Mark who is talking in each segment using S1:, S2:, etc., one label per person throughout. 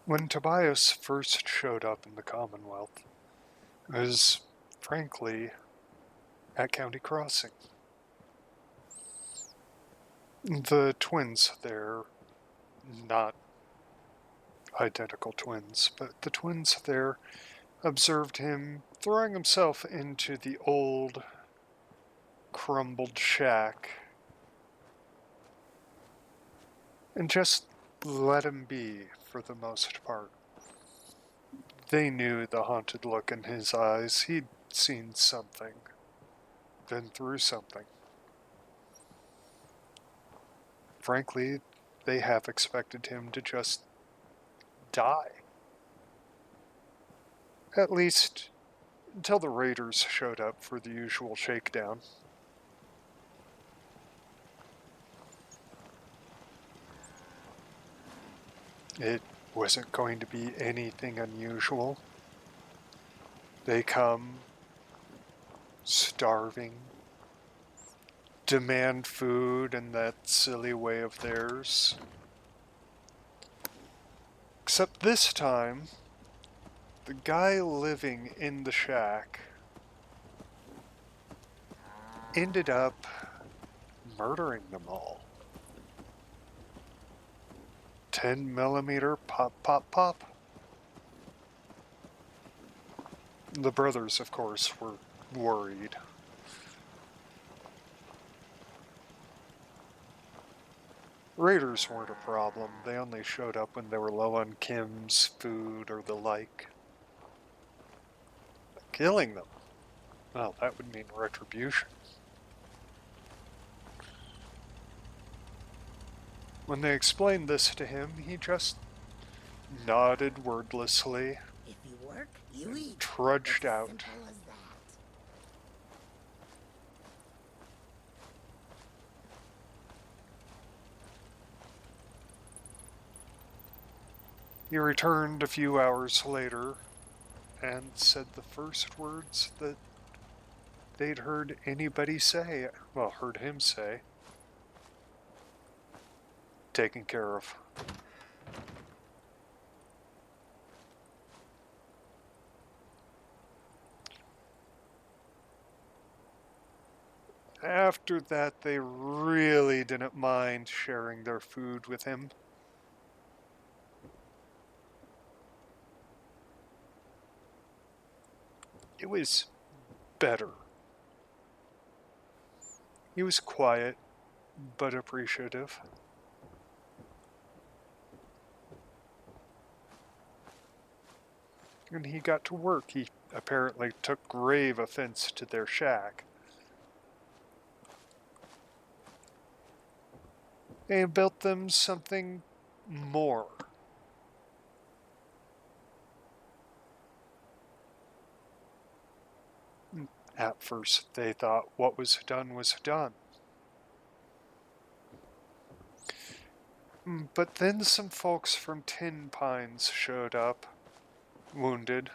S1: When Tobias first showed up in the Commonwealth, it was, frankly, at County Crossing. The twins there, not identical twins, but the twins there observed him throwing himself into the old, crumbled shack and just let him be for the most part. They knew the haunted look in his eyes. He'd seen something, been through something. Frankly, they half expected him to just die. At least until the raiders showed up for the usual shakedown. It wasn't going to be anything unusual. They come, starving, demand food in that silly way of theirs. Except this time, the guy living in the shack ended up murdering them all. 10mm pop, pop, pop. The brothers, of course, were worried. Raiders weren't a problem. They only showed up when they were low on Kim's food or the like. Killing them, well, that would mean retribution. When they explained this to him, he just nodded wordlessly
S2: If you work, you
S1: and
S2: eat.
S1: trudged
S2: It's as
S1: out.
S2: simple as that.
S1: He returned a few hours later and said the first words that they'd heard anybody say, well, heard him say, taken care of. After that, they really didn't mind sharing their food with him. It was better. He was quiet, but appreciative. And he got to work. He apparently took grave offense to their shack. And built them something more. At first, they thought what was done was done. But then some folks from Tin Pines showed up, wounded.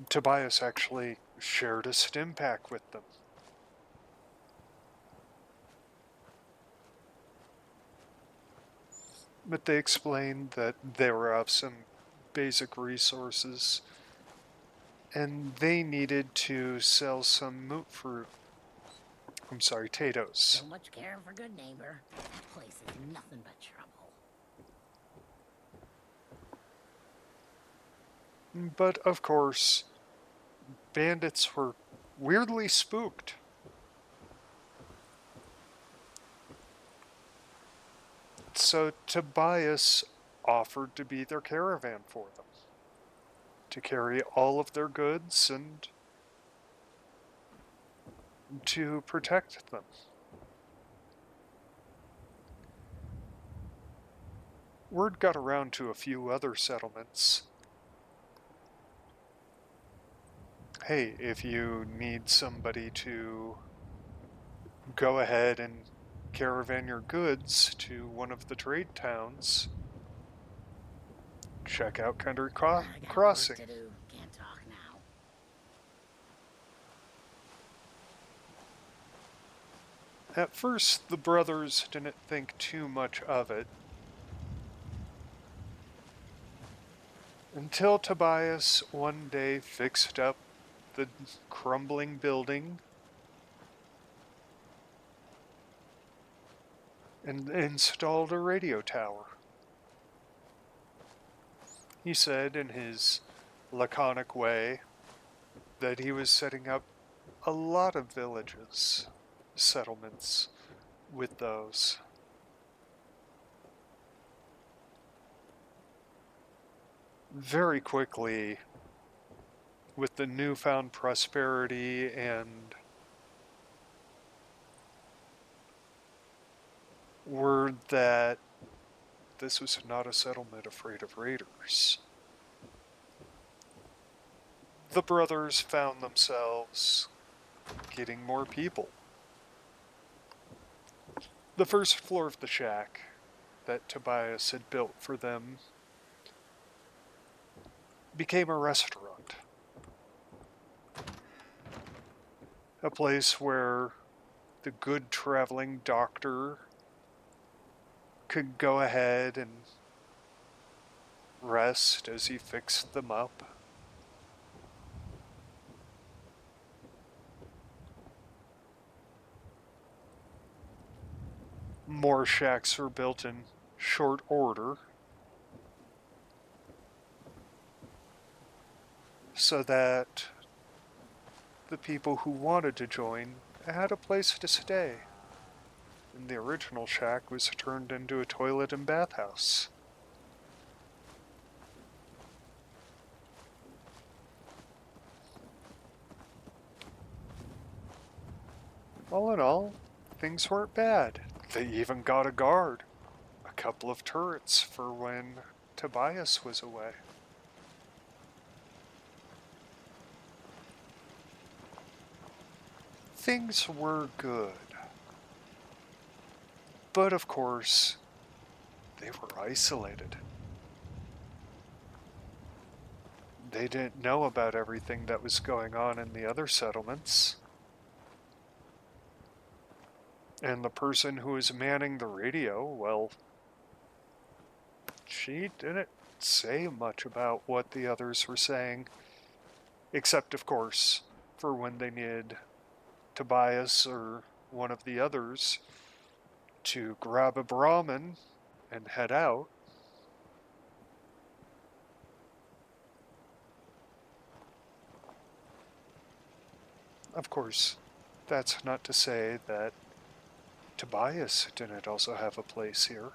S1: Tobias actually shared a stim pack with them. But they explained that they were out of some basic resources and they needed to sell some potatoes.
S2: So much caring for good neighbor. That place is nothing but trouble.
S1: But of course, bandits were weirdly spooked. So Tobias offered to be their caravan for them, to carry all of their goods and to protect them. Word got around to a few other settlements. Hey, if you need somebody to go ahead and caravan your goods to one of the trade towns, check out Country
S2: I got
S1: Crossing.
S2: work to do. Can't talk now.
S1: At first, the brothers didn't think too much of it. Until Tobias one day fixed up the crumbling building and installed a radio tower. He said in his laconic way that he was setting up a lot of villages, settlements with those. Very quickly, with the newfound prosperity and word that this was not a settlement afraid of raiders, the brothers found themselves getting more people. The first floor of the shack that Tobias had built for them became a restaurant. A place where the good traveling doctor could go ahead and rest as he fixed them up. More shacks were built in short order so that the people who wanted to join had a place to stay. And the original shack was turned into a toilet and bathhouse. All in all, things weren't bad. They even got a guard, a couple of turrets for when Tobias was away. Things were good. But of course, they were isolated. They didn't know about everything that was going on in the other settlements. And the person who was manning the radio, well, she didn't say much about what the others were saying. Except, of course, for when they needed Tobias or one of the others to grab a Brahmin and head out. Of course, that's not to say that Tobias didn't also have a place here.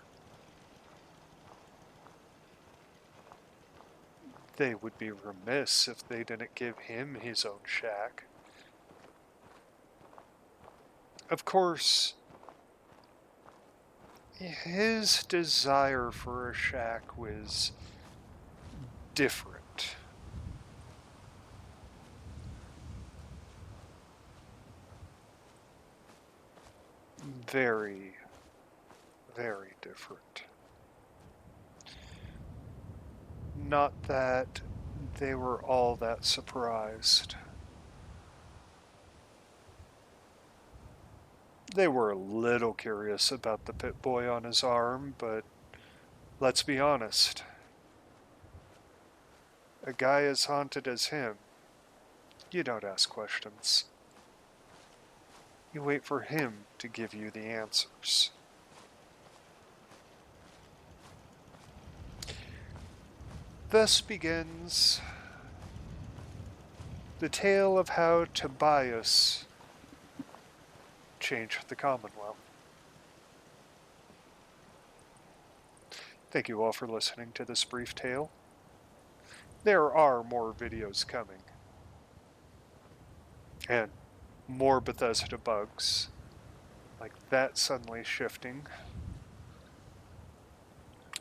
S1: They would be remiss if they didn't give him his own shack. Of course, his desire for a shack was different. Very, very different. Not that they were all that surprised. They were a little curious about the pit boy on his arm, but let's be honest. A guy as haunted as him, you don't ask questions. You wait for him to give you the answers. Thus begins the tale of how Tobias changed the Commonwealth. Thank you all for listening to this brief tale. There are more videos coming. And more Bethesda bugs. Like that suddenly shifting.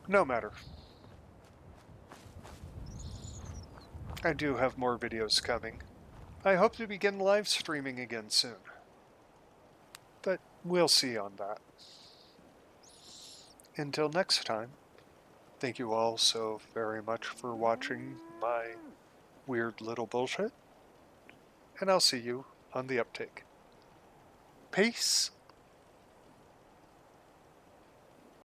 S1: No matter. I do have more videos coming. I hope to begin live streaming again soon. But we'll see on that. Until next time, thank you all so very much for watching my weird little bullshit. And I'll see you on the uptake. Peace.